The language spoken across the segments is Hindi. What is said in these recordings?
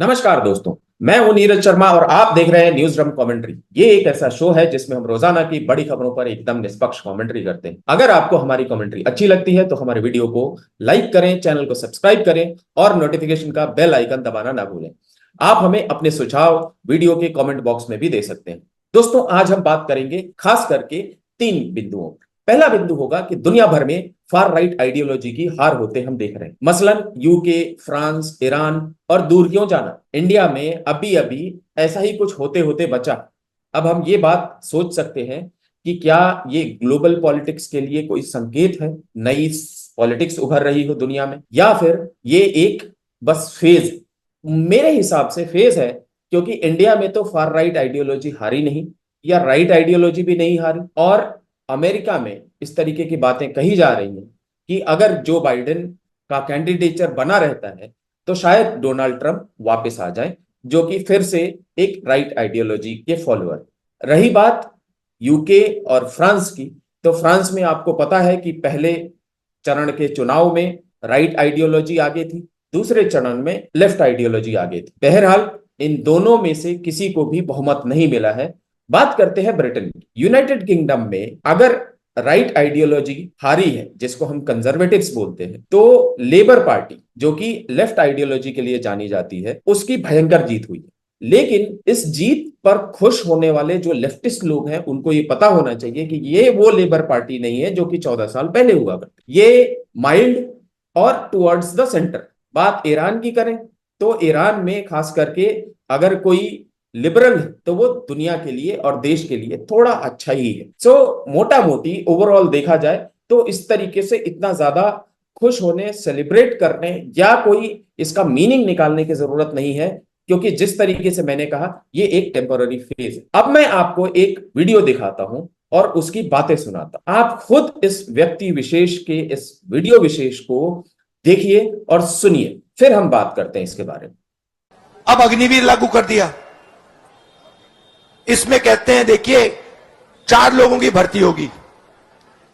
नमस्कार दोस्तों। मैं हूं नीरज शर्मा और आप देख रहे हैं न्यूज ड्रम कमेंट्री। ये एक ऐसा शो है जिसमें हम रोजाना की बड़ी खबरों पर एकदम निष्पक्ष कमेंट्री करते हैं। अगर आपको हमारी कमेंट्री अच्छी लगती है तो हमारे वीडियो को लाइक करें, चैनल को सब्सक्राइब करें और नोटिफिकेशन का बेल आइकन दबाना ना भूलें। आप हमें अपने सुझाव वीडियो के कमेंट बॉक्स में भी दे सकते हैं। दोस्तों, आज हम बात करेंगे खास करके तीन बिंदुओं पर। पहला बिंदु होगा कि दुनिया भर में फार राइट आइडियोलॉजी की हार होते हम देख रहे हैं। मसलन यूके, फ्रांस, ईरान और दूर क्यों जाना, इंडिया में अभी अभी ऐसा ही कुछ होते होते बचा। अब हम ये बात सोच सकते हैं कि क्या ये ग्लोबल पॉलिटिक्स के लिए कोई संकेत है, नई पॉलिटिक्स उभर रही हो दुनिया में, या फिर ये एक बस फेज। मेरे हिसाब से फेज है, क्योंकि इंडिया में तो फार राइट आइडियोलॉजी हारी नहीं, या राइट आइडियोलॉजी भी नहीं हारी। और अमेरिका में इस तरीके की बातें कही जा रही हैं कि अगर जो बाइडेन का कैंडिडेचर बना रहता है तो शायद डोनाल्ड ट्रंप वापस आ जाए, जो कि फिर से एक राइट आइडियोलॉजी के फॉलोअर। रही बात यूके और फ्रांस की, तो फ्रांस में आपको पता है कि पहले चरण के चुनाव में राइट आइडियोलॉजी आगे थी, दूसरे चरण में लेफ्ट आइडियोलॉजी आगे थी। बहरहाल इन दोनों में से किसी को भी बहुमत नहीं मिला है। बात करते हैं ब्रिटेन की। यूनाइटेड किंगडम में अगर राइट आइडियोलॉजी हारी है, जिसको हम कंजर्वेटिव्स बोलते हैं, तो लेबर पार्टी, जो कि लेफ्ट आइडियोलॉजी के लिए जानी जाती है, उसकी भयंकर जीत हुई है। लेकिन इस जीत पर खुश होने वाले जो लेफ्टिस्ट लोग हैं, उनको ये पता होना चाहिए कि ये वो लेबर पार्टी नहीं है जो कि 14 साल पहले हुआ करती। ये माइल्ड और टुवर्ड्स द सेंटर। बात ईरान की करें तो ईरान में खास करके अगर कोई लिबरल है तो वो दुनिया के लिए और देश के लिए थोड़ा अच्छा ही है। मोटा मोटी ओवरऑल देखा जाए तो इस तरीके से इतना ज्यादा खुश होने, सेलिब्रेट करने या कोई इसका मीनिंग निकालने की जरूरत नहीं है, क्योंकि जिस तरीके से मैंने कहा, ये एक टेम्पररी फेज है। अब मैं आपको एक वीडियो दिखाता हूं और उसकी बातें सुनाता हूं। आप खुद इस व्यक्ति विशेष के इस वीडियो विशेष को देखिए और सुनिए, फिर हम बात करते हैं इसके बारे में। अब अग्निवीर लागू कर दिया। इसमें कहते हैं, देखिए, 4 लोगों की भर्ती होगी,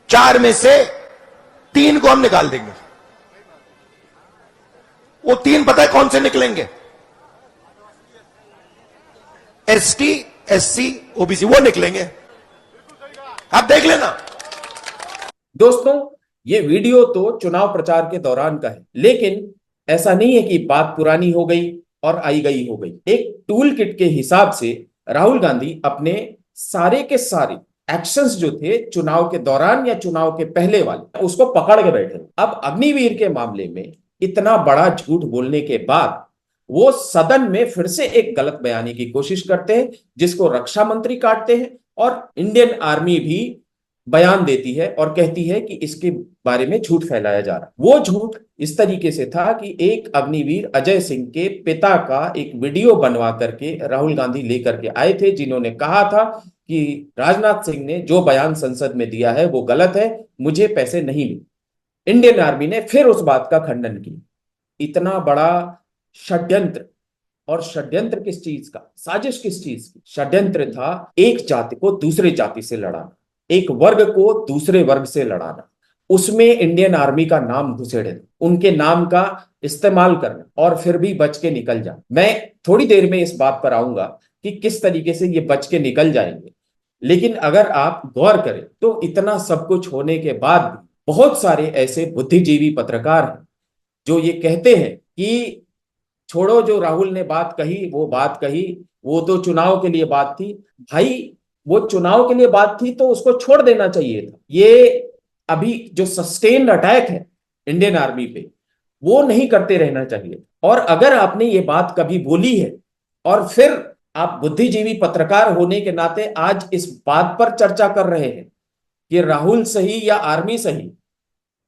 4 में से 3 को हम निकाल देंगे। वो 3 पता है कौन से निकलेंगे? एसटी, एससी, ओबीसी, वो निकलेंगे। आप देख लेना। दोस्तों, ये वीडियो तो चुनाव प्रचार के दौरान का है, लेकिन ऐसा नहीं है कि बात पुरानी हो गई और आई गई हो गई। एक टूल किट के हिसाब से राहुल गांधी अपने सारे के सारे एक्शंस जो थे चुनाव के दौरान या चुनाव के पहले वाले, उसको पकड़ के बैठे। अब अग्निवीर के मामले में इतना बड़ा झूठ बोलने के बाद वो सदन में फिर से एक गलत बयानी की कोशिश करते हैं, जिसको रक्षा मंत्री काटते हैं और इंडियन आर्मी भी बयान देती है और कहती है कि इसके बारे में झूठ फैलाया जा रहा। वो झूठ इस तरीके से था कि एक अग्निवीर अजय सिंह के पिता का एक वीडियो बनवा करके राहुल गांधी लेकर के आए थे, जिन्होंने कहा था कि राजनाथ सिंह ने जो बयान संसद में दिया है वो गलत है, मुझे पैसे नहीं मिले। इंडियन आर्मी ने फिर उस बात का खंडन किया। इतना बड़ा षड्यंत्र। और षड्यंत्र किस चीज का, साजिश किस चीज की? षड्यंत्र था एक जाति को दूसरे जाति से लड़ाना, एक वर्ग को दूसरे वर्ग से लड़ाना, उसमें इंडियन आर्मी का नाम घुसेड़े, उनके नाम का इस्तेमाल करना और फिर भी बच के निकल जाए। मैं थोड़ी देर में इस बात पर आऊंगा कि किस तरीके से ये बच के निकल जाएंगे। लेकिन अगर आप गौर करें तो इतना सब कुछ होने के बाद भी बहुत सारे ऐसे बुद्धिजीवी पत्रकार हैं जो ये कहते हैं कि छोड़ो, जो राहुल ने बात कही वो बात कही, वो तो चुनाव के लिए बात थी। भाई, वो चुनाव के लिए बात थी तो उसको छोड़ देना चाहिए था। ये अभी जो सस्टेन्ड अटैक है इंडियन आर्मी पे, वो नहीं करते रहना चाहिए। और अगर आपने ये बात कभी बोली है और फिर आप बुद्धिजीवी पत्रकार होने के नाते आज इस बात पर चर्चा कर रहे हैं कि राहुल सही या आर्मी सही,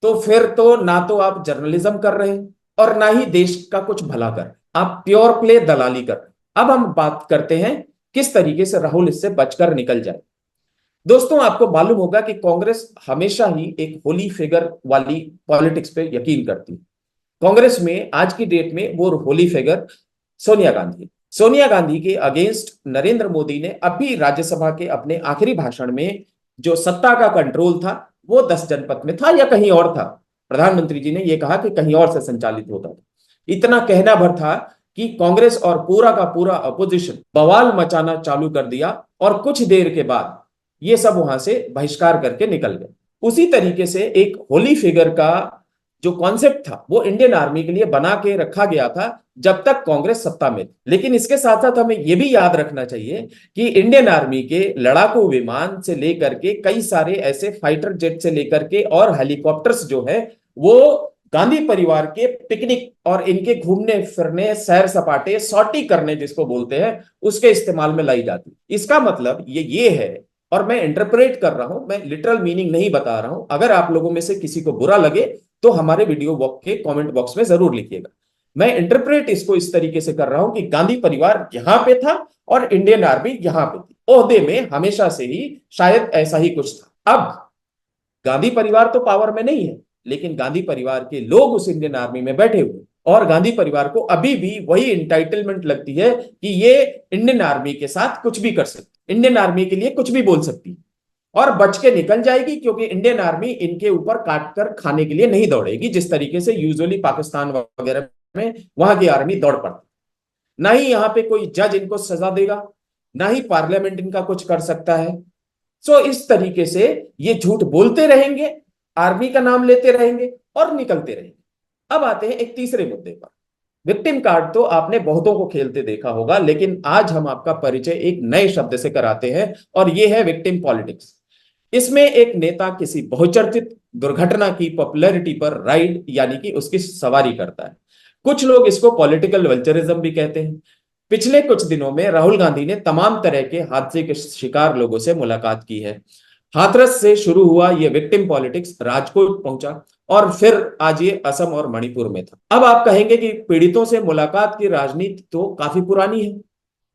तो फिर तो ना तो आप जर्नलिज्म कर रहे हैं और ना ही देश का कुछ भला कर रहे हैं। आप प्योर प्ले दलाली कर रहे हैं। अब हम बात करते हैं किस तरीके से राहुल इससे बचकर निकल जाए। दोस्तों, आपको मालूम होगा कि कांग्रेस हमेशा ही एक होली फिगर वाली पॉलिटिक्स पे यकीन करती है। कांग्रेस में आज की डेट में वो होली फिगर सोनिया गांधी। सोनिया गांधी के अगेंस्ट नरेंद्र मोदी ने अभी राज्यसभा के अपने आखिरी भाषण में जो सत्ता का कंट्रोल था वो 10 जनपद में था या कहीं और था। प्रधानमंत्री जी ने यह कहा कि कहीं और से संचालित होता था। इतना कहना भर था कि कांग्रेस और पूरा का पूरा अपोजिशन बवाल मचाना चालू कर दिया और कुछ देर के बाद ये सब वहां से बहिष्कार करके निकल गए। उसी तरीके से एक होली फिगर का जो कॉन्सेप्ट था वो इंडियन आर्मी के लिए बना के रखा गया था जब तक कांग्रेस सत्ता में थी। लेकिन इसके साथ साथ हमें यह भी याद रखना चाहिए कि इंडियन आर्मी के लड़ाकू विमान से लेकर के कई सारे ऐसे फाइटर जेट से लेकर के और हेलीकॉप्टर्स जो है वो गांधी परिवार के पिकनिक और इनके घूमने फिरने सैर सपाटे सॉटी करने जिसको बोलते हैं उसके इस्तेमाल में लाई जाती। इसका मतलब ये है, और मैं इंटरप्रेट कर रहा हूं, मैं लिटरल मीनिंग नहीं बता रहा हूं। अगर आप लोगों में से किसी को बुरा लगे तो हमारे वीडियो बॉक्स के कमेंट बॉक्स में जरूर लिखिएगा। मैं इंटरप्रेट इसको इस तरीके से कर रहा हूं कि गांधी परिवार यहां पे था और इंडियन आर्मी यहां पे थी, ओहदे में हमेशा से ही शायद ऐसा ही कुछ था। अब गांधी परिवार तो पावर में नहीं है, लेकिन गांधी परिवार के लोग उस इंडियन आर्मी में बैठे हुए और गांधी परिवार को अभी भी वही इंटाइटलमेंट लगती है कि ये इंडियन आर्मी के साथ कुछ भी कर सकती, इंडियन आर्मी के लिए कुछ भी बोल सकती और बच के निकल जाएगी, क्योंकि इंडियन आर्मी इनके ऊपर काट कर खाने के लिए नहीं दौड़ेगी जिस तरीके से यूजुअली पाकिस्तान वगैरह में वहां की आर्मी दौड़ पड़ती। ना ही यहां पे कोई जज इनको सजा देगा, ना ही पार्लियामेंट इनका कुछ कर सकता है। सो इस तरीके से ये झूठ बोलते रहेंगे, आर्मी का नाम लेते रहेंगे और निकलते रहेंगे। अब आते हैं एक तीसरे मुद्दे पर। विक्टिम कार्ड तो आपने बहुतों को खेलते देखा होगा, लेकिन आज हम आपका परिचय एक नए शब्द से कराते हैं और यह है विक्टिम पॉलिटिक्स। इसमें एक नेता किसी बहुचर्चित दुर्घटना की पॉपुलैरिटी पर राइड यानी कि उसकी सवारी करता है। कुछ लोग इसको पॉलिटिकल वल्चरिज्म भी कहते हैं। पिछले कुछ दिनों में राहुल गांधी ने तमाम तरह के हादसे के शिकार लोगों से मुलाकात की है। हाथरस से शुरू हुआ यह विक्टिम पॉलिटिक्स राजकोट पहुंचा और फिर आज ये असम और मणिपुर में था। अब आप कहेंगे कि पीड़ितों से मुलाकात की राजनीति तो काफी पुरानी है,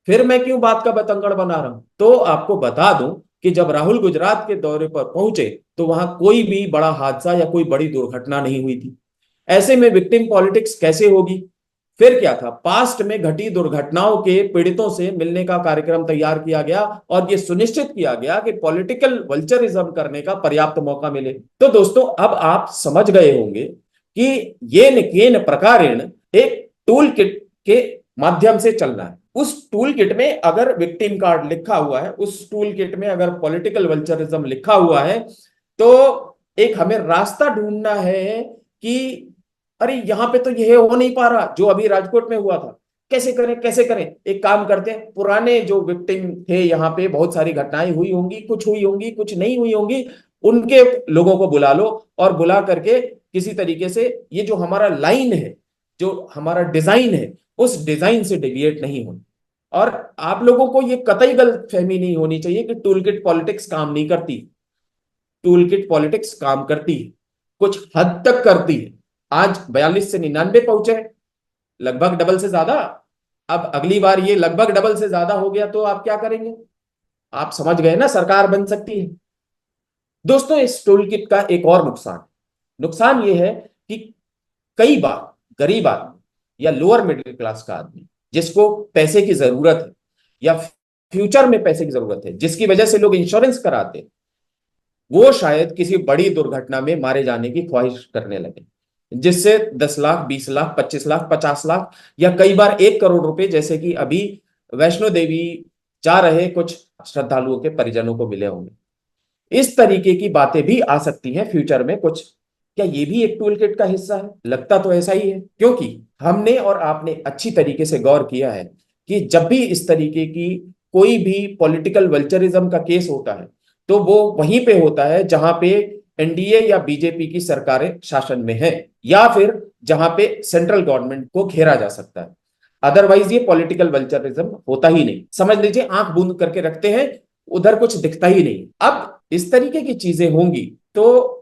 फिर मैं क्यों बात का बतंगड़ बना रहा हूं। तो आपको बता दूं कि जब राहुल गुजरात के दौरे पर पहुंचे तो वहां कोई भी बड़ा हादसा या कोई बड़ी दुर्घटना नहीं हुई थी। ऐसे में विक्टिम पॉलिटिक्स कैसे होगी। फिर क्या था, पास्ट में घटी दुर्घटनाओं के पीड़ितों से मिलने का कार्यक्रम तैयार किया गया और यह सुनिश्चित किया गया कि पॉलिटिकल वल्चरिज्म करने का पर्याप्त मौका मिले। तो दोस्तों अब आप समझ गए होंगे कि येन केन प्रकारेण एक टूल किट के माध्यम से चलना है। उस टूल किट में अगर विक्टिम कार्ड लिखा हुआ है, उस टूल किट में अगर पॉलिटिकल वल्चरिज्म लिखा हुआ है, तो एक हमें रास्ता ढूंढना है कि अरे यहां पे तो यह हो नहीं पा रहा जो अभी राजकोट में हुआ था, कैसे करें कैसे करें। एक काम करते हैं, पुराने जो विक्टिम थे, यहाँ पे बहुत सारी घटनाएं हुई होंगी, कुछ नहीं हुई होंगी, उनके लोगों को बुला लो और बुला करके किसी तरीके से ये जो हमारा लाइन है, जो हमारा डिजाइन है, उस डिजाइन से डिविएट नहीं होना। और आप लोगों को ये कतई गलतफहमी नहीं होनी चाहिए कि टूल किट पॉलिटिक्स काम नहीं करती। टूल किट पॉलिटिक्स काम करती है, कुछ हद तक करती है। आज 42 से 99 पहुंचे, लगभग डबल से ज्यादा। अब अगली बार ये लगभग डबल से ज्यादा हो गया तो आप क्या करेंगे। आप समझ गए ना, सरकार बन सकती है। दोस्तों इस टूल किट का एक और नुकसान ये है कि कई बार गरीब आदमी या लोअर मिडिल क्लास का आदमी जिसको पैसे की जरूरत है या फ्यूचर में पैसे की जरूरत है, जिसकी वजह से लोग इंश्योरेंस कराते हैं, वो शायद किसी बड़ी दुर्घटना में मारे जाने की ख्वाहिश करने लगे, जिससे 10 लाख 20 लाख 25 लाख 50 लाख या कई बार 1 करोड़ रुपए, जैसे कि अभी वैष्णो देवी जा रहे कुछ श्रद्धालुओं के परिजनों को मिले होंगे। इस तरीके की बातें भी आ सकती हैं फ्यूचर में कुछ। क्या ये भी एक टूल किट का हिस्सा है? लगता तो ऐसा ही है, क्योंकि हमने और आपने अच्छी तरीके से गौर किया है कि जब भी इस तरीके की कोई भी पॉलिटिकल वल्चरिज्म का केस होता है तो वो वहीं पे होता है जहां पे एनडीए या बीजेपी की सरकारें शासन में है या फिर जहां पे सेंट्रल गवर्नमेंट को घेरा जा सकता है। अदरवाइज ये पॉलिटिकल वल्चरिज्म होता ही नहीं। समझ लीजिए आंख बूंद करके रखते हैं, उधर कुछ दिखता ही नहीं। अब इस तरीके की चीजें होंगी तो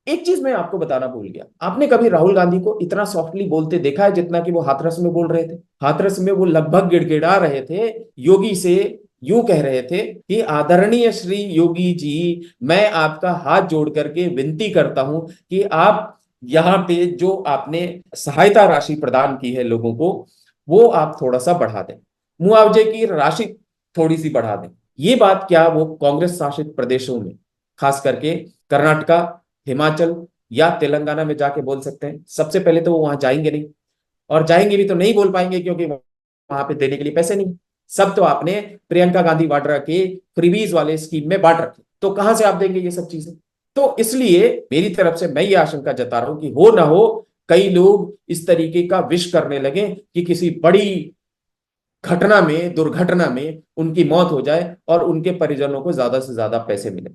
एक चीज मैं आपको बताना भूल गया, आपने कभी राहुल गांधी को इतना सॉफ्टली बोलते देखा है जितना कि वो हाथरस में बोल रहे थे? हाथरस में वो लगभग गिड़गिड़ा रहे थे, योगी से यूं कह रहे थे कि आदरणीय श्री योगी जी, मैं आपका हाथ जोड़ करके विनती करता हूं कि आप यहाँ पे जो आपने सहायता राशि प्रदान की है लोगों को, वो आप थोड़ा सा बढ़ा दें, मुआवजे की राशि थोड़ी सी बढ़ा दें। ये बात क्या वो कांग्रेस शासित प्रदेशों में, खास करके कर्नाटका, हिमाचल या तेलंगाना में जाके बोल सकते हैं? सबसे पहले तो वो वहां जाएंगे नहीं, और जाएंगे भी तो नहीं बोल पाएंगे, क्योंकि वहां पे देने के लिए पैसे नहीं, सब तो आपने प्रियंका गांधी वाड्रा के फ्रीबीज वाले स्कीम में बांट रखे, तो कहां से आप देंगे ये सब चीजें? तो इसलिए मेरी तरफ से मैं ये आशंका जता रहा हूं कि हो ना हो कई लोग इस तरीके का विश करने लगे कि किसी बड़ी घटना में, दुर्घटना में उनकी मौत हो जाए और उनके परिजनों को ज्यादा से ज्यादा पैसे मिले।